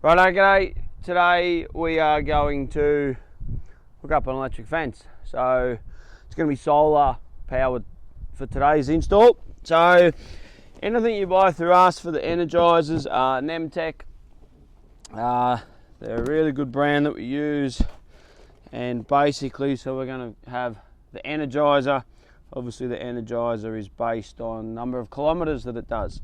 Righto, g'day. Today we are going to hook up an electric fence. So it's going to be solar powered for today's install. So anything you buy through us for the energizers are Nemtech. They're a really good brand that we use. And basically, so we're going to have the energizer. Obviously the energizer is based on number of kilometers that it does.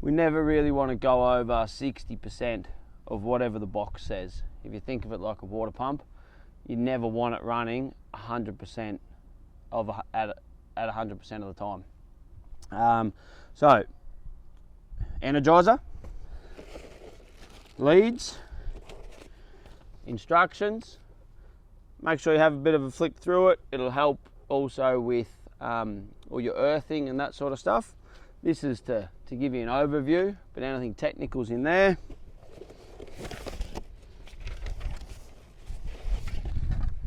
We never really want to go over 60% of whatever the box says. If you think of it like a water pump, you never want it running 100% at 100% of the time. So, energizer, leads, instructions. Make sure you have a bit of a flick through it. It'll help also with all your earthing and that sort of stuff. This is to give you an overview, but anything technical's in there.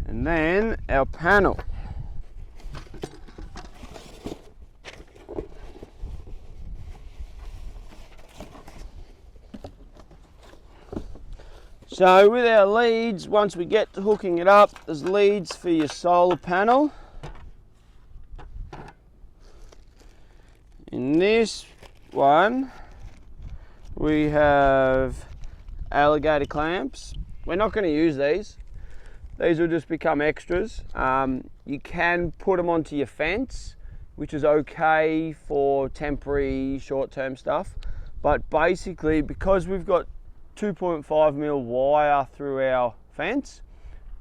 And then our panel. So with our leads, once we get to hooking it up, there's leads for your solar panel. In this one, we have alligator clamps. We're not going to use these. These will just become extras. You can put them onto your fence, which is okay for temporary, short-term stuff. But basically, because we've got 2.5mm wire through our fence,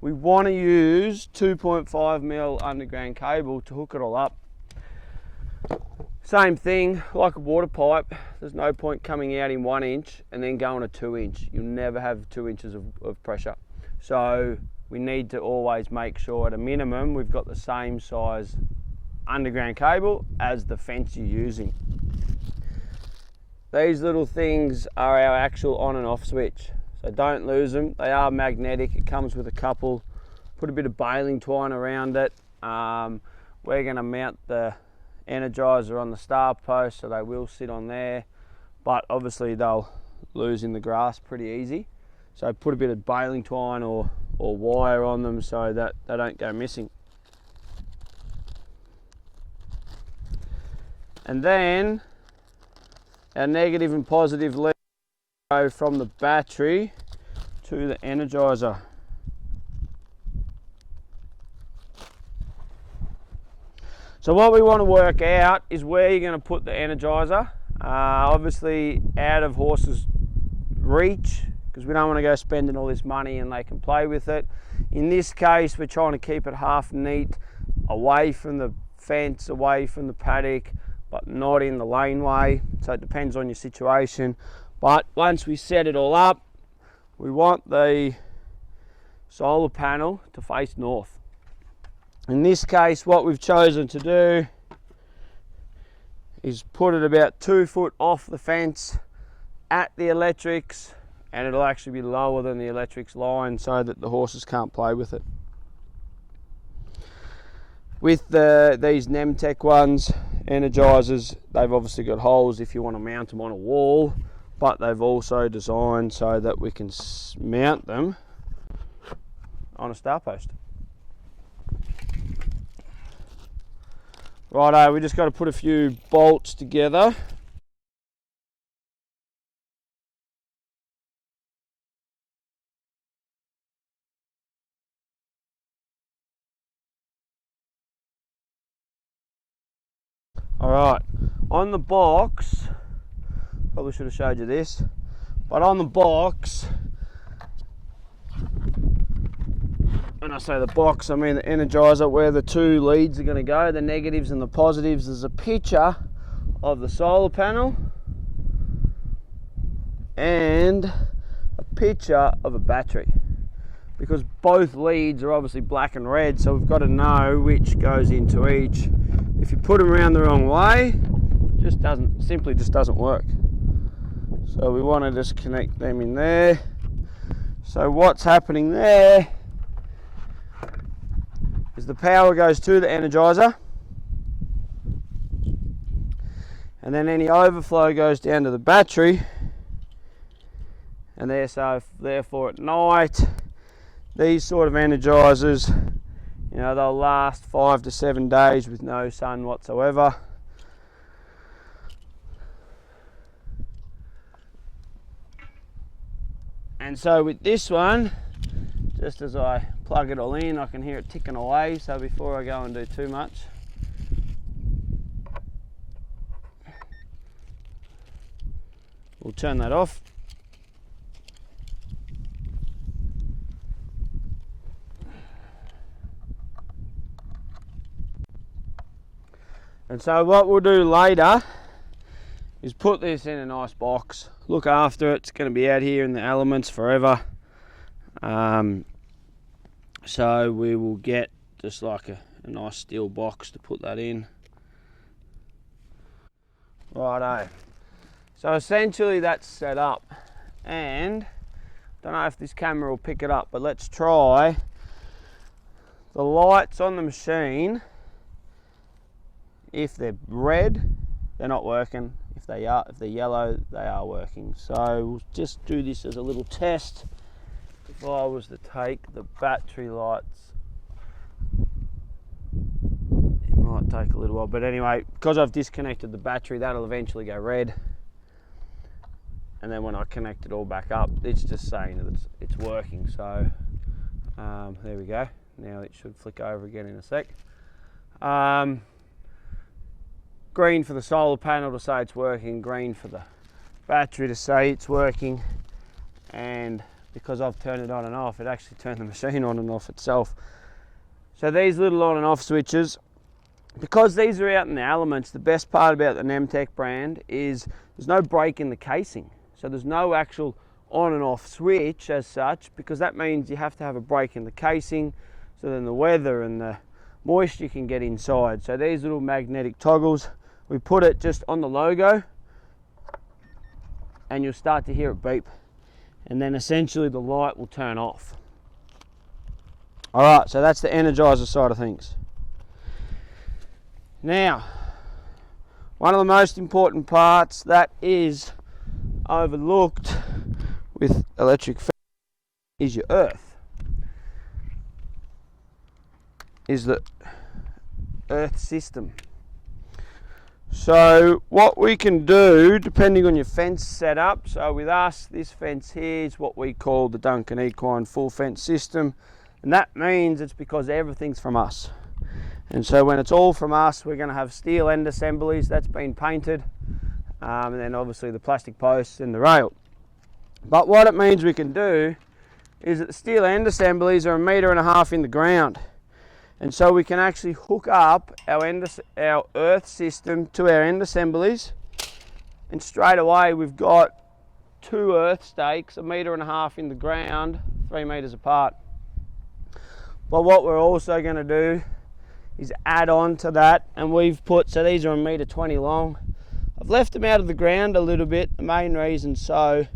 we want to use 2.5mm underground cable to hook it all up. Same thing, like a water pipe, there's no point coming out in 1 inch and then going to 2 inch. You'll never have 2 inches of pressure. So we need to always make sure at a minimum we've got the same size underground cable as the fence you're using. These little things are our actual on and off switch, so don't lose them. They are magnetic. It comes with a couple. Put a bit of baling twine around it. We're going to mount the energizer on the star post, so they will sit on there, but obviously they'll lose in the grass pretty easy. So put a bit of baling twine or wire on them so that they don't go missing. And then our negative and positive leads go from the battery to the energizer. So what we want to work out is where you're going to put the energizer. Obviously out of horses' reach, because we don't want to go spending all this money and they can play with it. In this case, we're trying to keep it half neat, away from the fence, away from the paddock, but not in the laneway. So it depends on your situation. But once we set it all up, we want the solar panel to face north. In this case, what we've chosen to do is put it about 2 foot off the fence at the electrics, and it'll actually be lower than the electrics line so that the horses can't play with it. With these Nemtech ones, energizers, they've obviously got holes if you want to mount them on a wall, but they've also designed so that we can mount them on a star post. Righto, we just got to put a few bolts together. Alright, on the box, probably should have showed you this, but on the box, when I say the box, I mean the energizer, where the two leads are going to go, the negatives and the positives. There's a picture of the solar panel and a picture of a battery, because both leads are obviously black and red, so we've got to know which goes into each. If you put them around the wrong way, it simply just doesn't work. So we want to just connect them in there. So what's happening there is the power goes to the energizer, and then any overflow goes down to the battery, and therefore at night, these sort of energizers, you know, they'll last 5 to 7 days with no sun whatsoever. And so with this one, just as I plug it all in, I can hear it ticking away. So before I go and do too much, we'll turn that off. And so what we'll do later is put this in a nice box, look after it. It's going to be out here in the elements forever. So we will get just like a nice steel box to put that in. Righto. So essentially that's set up, and I don't know if this camera will pick it up, but let's try. The lights on the machine, if they're red, they're not working. If they're yellow, they are working. So we'll just do this as a little test. If I was to take the battery lights, it might take a little while, but anyway, because I've disconnected the battery, that'll eventually go red. And then when I connect it all back up, it's just saying that it's working. So there we go. Now it should flick over again in a sec. Green for the solar panel to say it's working, green for the battery to say it's working, and because I've turned it on and off, it actually turned the machine on and off itself. So these little on and off switches, because these are out in the elements, the best part about the Nemtech brand is there's no break in the casing. So there's no actual on and off switch as such, because that means you have to have a break in the casing, so then the weather and the moisture can get inside. So these little magnetic toggles, we put it just on the logo and you'll start to hear it beep, and then essentially the light will turn off. Alright, so that's the energizer side of things. Now, one of the most important parts that is overlooked with electric is your earth. Is the earth system. So what we can do, depending on your fence setup, so with us, this fence here is what we call the Duncan Equine full fence system, and that means it's because everything's from us. And so when it's all from us, we're going to have steel end assemblies that's been painted, and then obviously the plastic posts and the rail. But what it means we can do is that the steel end assemblies are 1.5 meters in the ground. And so we can actually hook up our earth system to our end assemblies, and straight away we've got 2 earth stakes 1.5 meters in the ground, 3 meters apart. But what we're also going to do is add on to that, and we've put, so these are 1.20 meters long. I've left them out of the ground a little bit. The main reason, so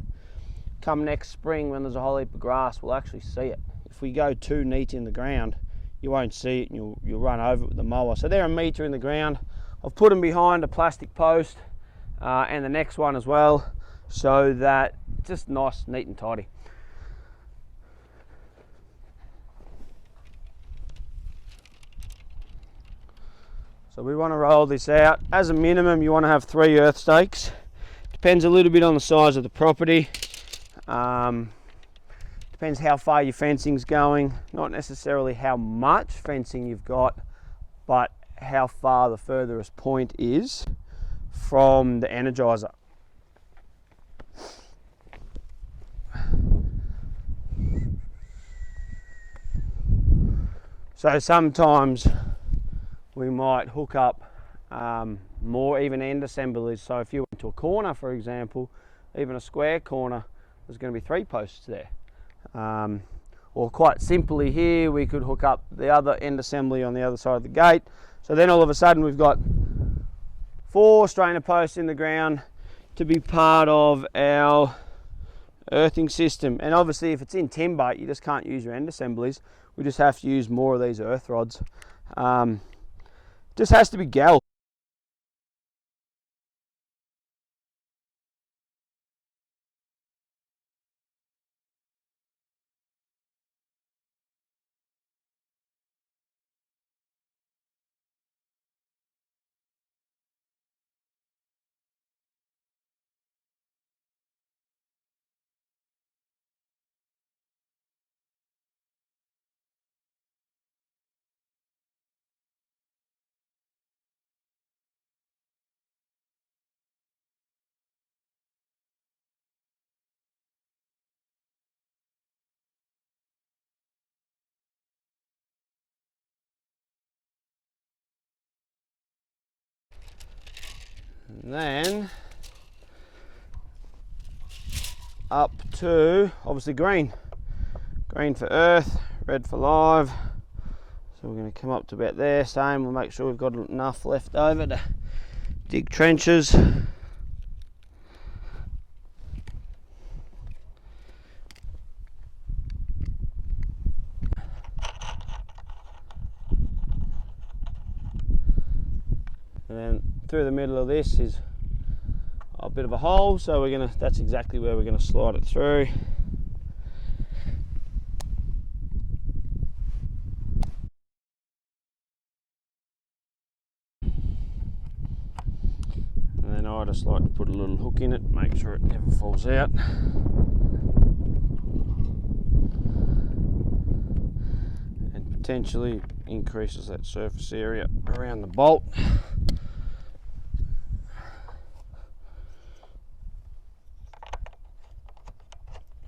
come next spring when there's a whole heap of grass, we'll actually see it. If we go too neat in the ground, you won't see it and you'll run over it with the mower. So they're 1 meter in the ground. I've put them behind a plastic post and the next one as well, so that it's just nice, neat and tidy. So we want to roll this out. As a minimum, you want to have 3 earth stakes. Depends a little bit on the size of the property. Depends how far your fencing's going, not necessarily how much fencing you've got, but how far the furthest point is from the energizer. So sometimes we might hook up more even end assemblies. So if you went to a corner, for example, even a square corner, there's going to be 3 posts there. Or quite simply here, we could hook up the other end assembly on the other side of the gate. So then all of a sudden we've got 4 strainer posts in the ground to be part of our earthing system. And obviously if it's in timber, you just can't use your end assemblies. We just have to use more of these earth rods. Just has to be gal. And then up to obviously green for earth, red for live. So we're going to come up to about there. Same, we'll make sure we've got enough left over to dig trenches. And then through the middle of this is a bit of a hole, so that's exactly where we're gonna slide it through. And then I just like to put a little hook in it, make sure it never falls out. And potentially increases that surface area around the bolt.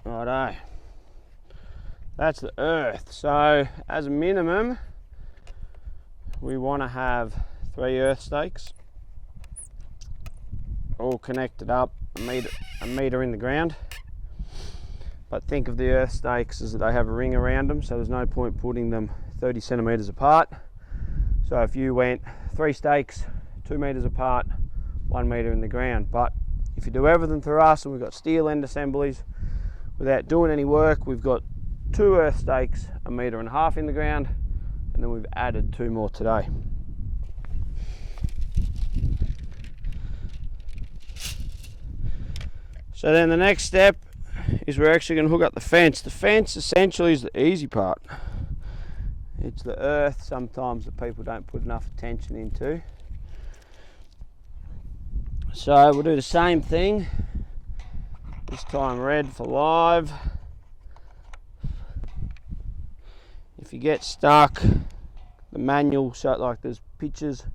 Righto, that's the earth. So as a minimum, we want to have 3 earth stakes, all connected up a metre in the ground. But think of the earth stakes as that they have a ring around them, so there's no point putting them 30 centimetres apart. So if you went 3 stakes, 2 metres apart, 1 metre in the ground. But if you do everything through us, and we've got steel end assemblies, without doing any work, we've got 2 earth stakes, 1.5 metres in the ground, and then we've added 2 more today. So then the next step is we're actually going to hook up the fence. The fence essentially is the easy part. It's the earth sometimes that people don't put enough attention into. So we'll do the same thing. This time red for live. If you get stuck, the manual, so like there's pictures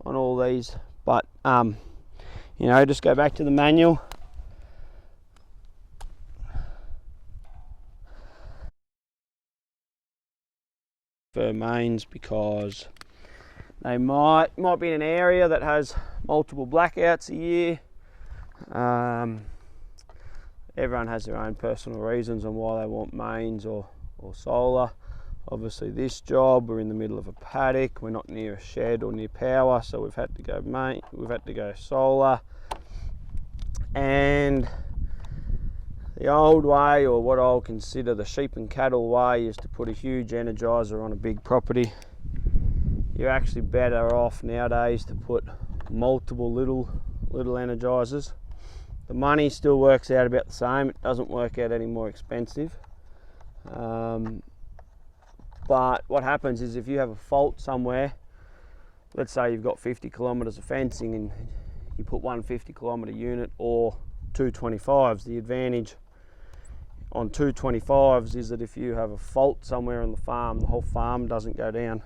on all these, but you know, just go back to the manual. For mains, because they might be in an area that has multiple blackouts a year. Everyone has their own personal reasons on why they want mains or solar. Obviously this job, we're in the middle of a paddock, we're not near a shed or near power, so we've had to go main, we've had to go solar. And the old way, or what I'll consider the sheep and cattle way, is to put a huge energizer on a big property. You're actually better off nowadays to put multiple little energizers. The money still works out about the same. It doesn't work out any more expensive. But what happens is if you have a fault somewhere, let's say you've got 50 kilometres of fencing and you put one 50 kilometre unit or 225s, the advantage on 225s is that if you have a fault somewhere on the farm, the whole farm doesn't go down.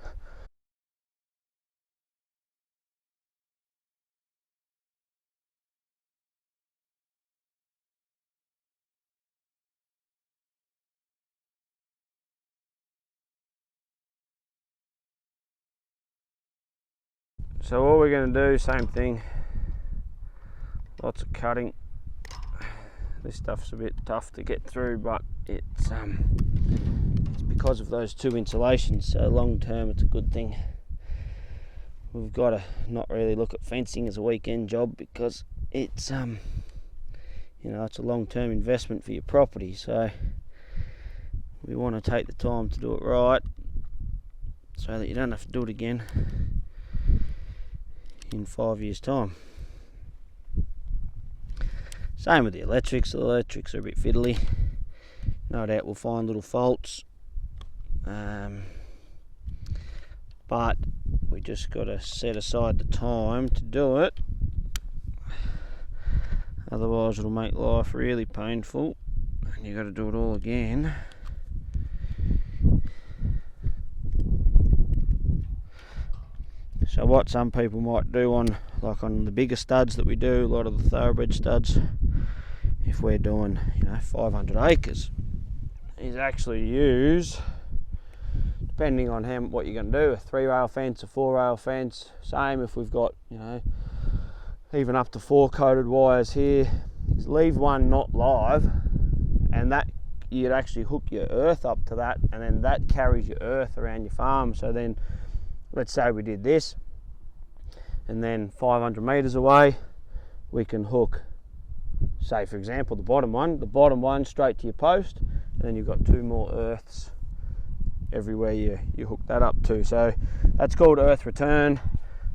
So all we're going to do, same thing, lots of cutting. This stuff's a bit tough to get through, but it's because of those 2 insulations, so long term it's a good thing. We've got to not really look at fencing as a weekend job, because it's you know, it's a long-term investment for your property, so we want to take the time to do it right so that you don't have to do it again in 5 years' time. Same with the electrics. The electrics are a bit fiddly. No doubt we'll find little faults, but we just got to set aside the time to do it, otherwise it'll make life really painful and you've got to do it all again. So what some people might do on the bigger studs that we do, a lot of the thoroughbred studs, if we're doing, you know, 500 acres, is actually use, depending on what you're going to do, a 3-rail fence, a 4-rail fence. Same if we've got, you know, even up to 4 coated wires here, is leave one not live, and that you'd actually hook your earth up to that, and then that carries your earth around your farm. So then, let's say we did this, and then 500 meters away, we can hook, say for example, the bottom one straight to your post, and then you've got 2 more earths everywhere you hook that up to. So that's called earth return.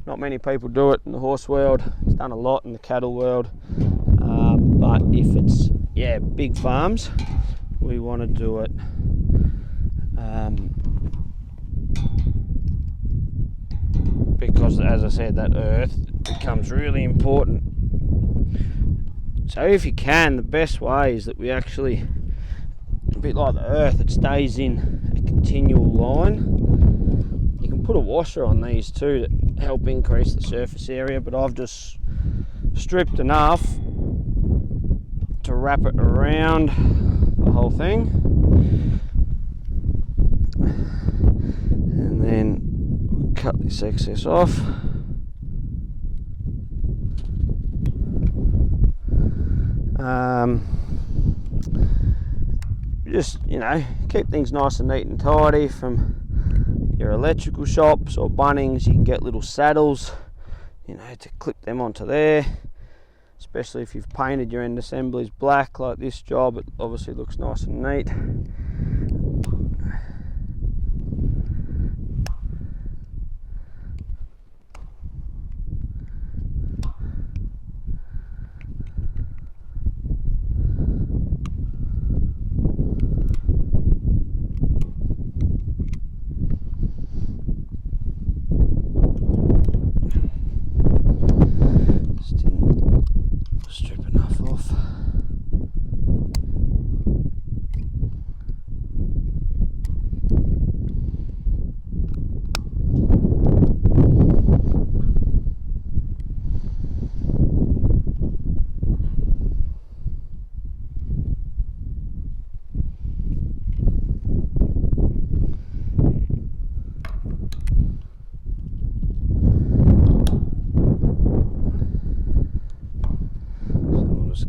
Not many people do it in the horse world. It's done a lot in the cattle world, but if it's big farms, we want to do it because, as I said, that earth becomes really important. So if you can, the best way is that we actually, a bit like the earth, it stays in a continual line. You can put a washer on these too to help increase the surface area, but I've just stripped enough to wrap it around the whole thing, and then we'll cut this excess off. Just, keep things nice and neat and tidy. From your electrical shops or Bunnings, you can get little saddles, to clip them onto there, especially if you've painted your end assemblies black like this job. It obviously looks nice and neat.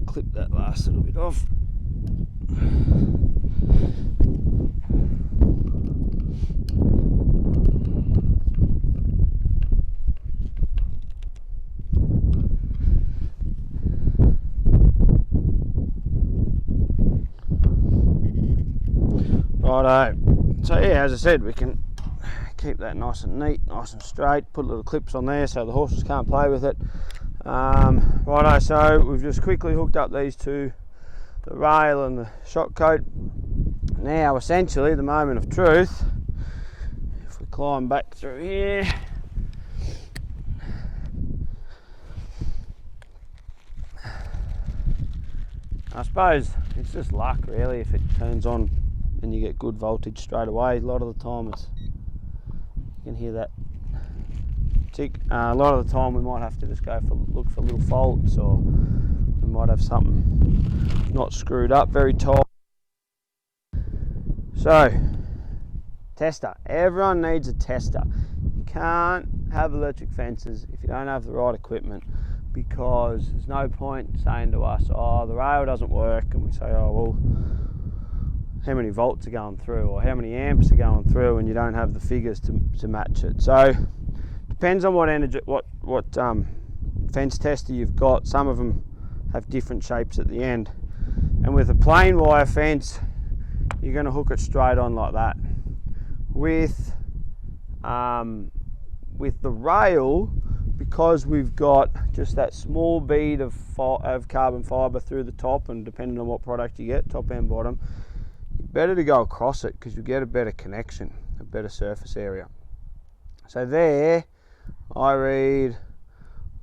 Clip that last little bit off. Righto. So as I said, we can keep that nice and neat, nice and straight, put little clips on there so the horses can't play with it. Righto, so we've just quickly hooked up these two, the rail and the shock coat. Now essentially the moment of truth, if we climb back through here, I suppose it's just luck really if it turns on and you get good voltage straight away. A lot of the time you can hear that tick. A lot of the time we might have to just look for little faults, or we might have something not screwed up very tight. So, tester. Everyone needs a tester. You can't have electric fences if you don't have the right equipment, because there's no point saying to us, oh, the rail doesn't work, and we say, oh well, how many volts are going through or how many amps are going through, and you don't have the figures to match it. So depends on what energy, what fence tester you've got. Some of them have different shapes at the end, and with a plain wire fence you're going to hook it straight on like that. With the rail, because we've got just that small bead of carbon fibre through the top, and depending on what product you get, top and bottom, better to go across it because you get a better connection, a better surface area. So there I read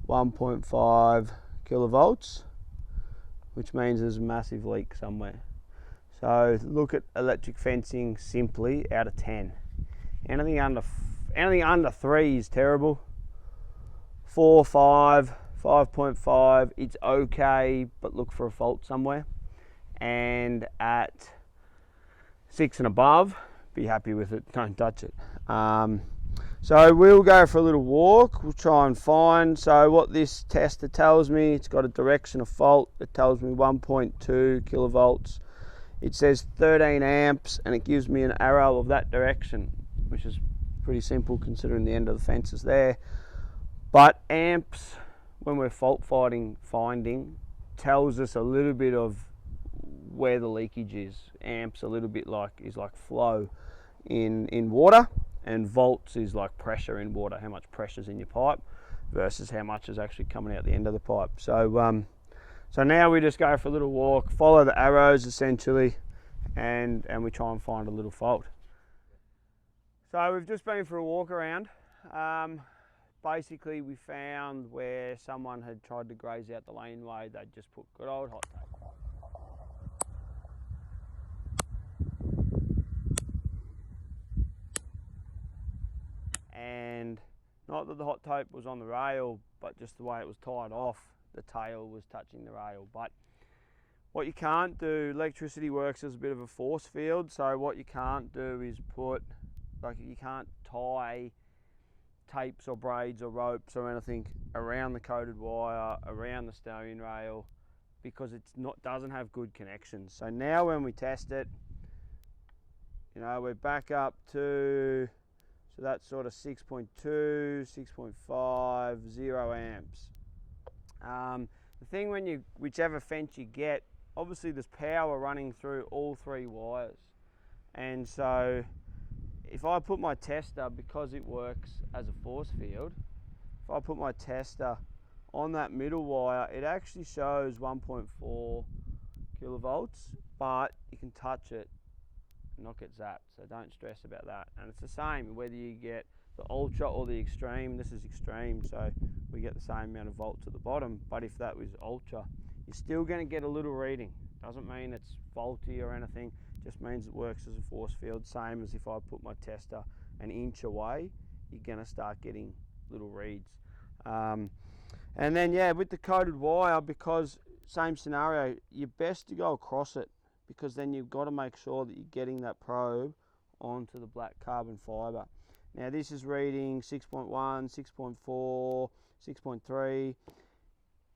1.5 kilovolts, which means there's a massive leak somewhere. So look at electric fencing simply out of 10. Anything under 3 is terrible. 4, 5, 5.5, it's okay, but look for a fault somewhere. And at 6 and above, be happy with it, don't touch it. So we'll go for a little walk, we'll try and find. So what this tester tells me, it's got a direction of fault. It tells me 1.2 kilovolts. It says 13 amps and it gives me an arrow of that direction, which is pretty simple considering the end of the fence is there. But amps, when we're fault finding, tells us a little bit of where the leakage is. Amps a little bit like flow in water, and volts is like pressure in water, how much pressure's in your pipe versus how much is actually coming out the end of the pipe. So so now we just go for a little walk, follow the arrows essentially, and we try and find a little fault. So we've just been for a walk around. Basically we found where someone had tried to graze out the laneway. They'd just put good old hot tape. And not that the hot tape was on the rail, but just the way it was tied off, the tail was touching the rail. But what you can't do, electricity works as a bit of a force field, so what you can't do is put, like you can't tie tapes or braids or ropes or anything around the coated wire, around the steering rail, because doesn't have good connections. So now when we test it, you know, we're back up to, so that's sort of 6.2, 6.5, 0 amps. The thing whichever fence you get, obviously there's power running through all three wires. And so if I put my tester, because it works as a force field, if I put my tester on that middle wire, it actually shows 1.4 kilovolts, but you can touch it and not get zapped, so don't stress about that. And it's the same whether you get the ultra or the extreme. This is extreme, so we get the same amount of volts at the bottom, but if that was ultra, you're still going to get a little reading. Doesn't mean it's faulty or anything, just means it works as a force field. Same as if I put my tester an inch away, you're going to start getting little reads. And then yeah, with the coated wire, because same scenario, you're best to go across it, because then you've got to make sure that you're getting that probe onto the black carbon fibre. Now this is reading 6.1, 6.4, 6.3.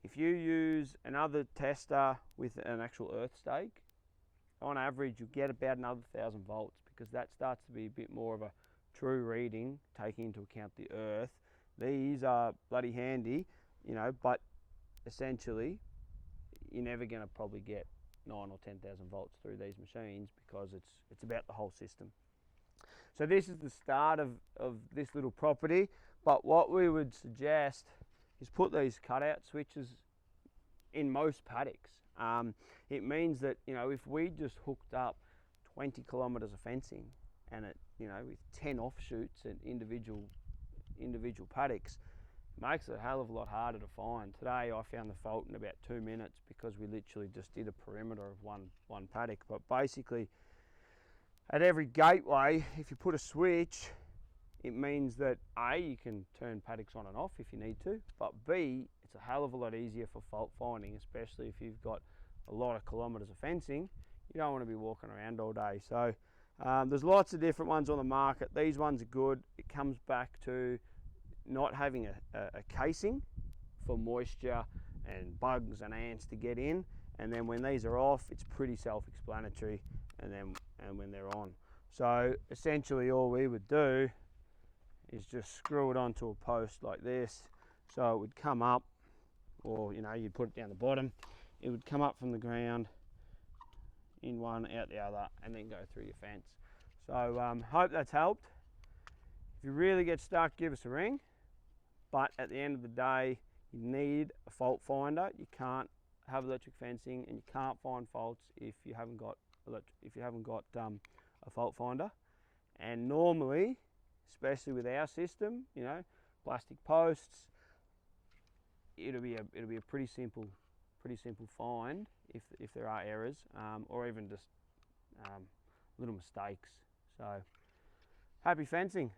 If you use another tester with an actual earth stake, on average you get about another 1,000 volts, because that starts to be a bit more of a true reading, taking into account the earth. These are bloody handy, you know, but essentially you're never going to probably get 9,000 or 10,000 volts through these machines, because it's about the whole system. So this is the start of this little property, but what we would suggest is put these cutout switches in most paddocks. It means that, you know, if we just hooked up 20 kilometres of fencing and it, you know, with 10 offshoots at individual paddocks, makes it a hell of a lot harder to find. Today I found the fault in about 2 minutes, because we literally just did a perimeter of one paddock. But basically at every gateway, if you put a switch, it means that A, you can turn paddocks on and off if you need to, but B, it's a hell of a lot easier for fault finding, especially if you've got a lot of kilometres of fencing. You don't want to be walking around all day. So there's lots of different ones on the market. These ones are good. It comes back to not having a casing for moisture and bugs and ants to get in, and then when these are off, it's pretty self-explanatory, and when they're on. So essentially all we would do is just screw it onto a post like this, so it would come up, or you know, you'd put it down the bottom, it would come up from the ground in one, out the other, and then go through your fence. So hope that's helped. If you really get stuck, give us a ring. But at the end of the day, you need a fault finder. You can't have electric fencing, and you can't find faults if you haven't got a fault finder. And normally, especially with our system, you know, plastic posts, it'll be a pretty simple find if there are errors, or even just little mistakes. So happy fencing.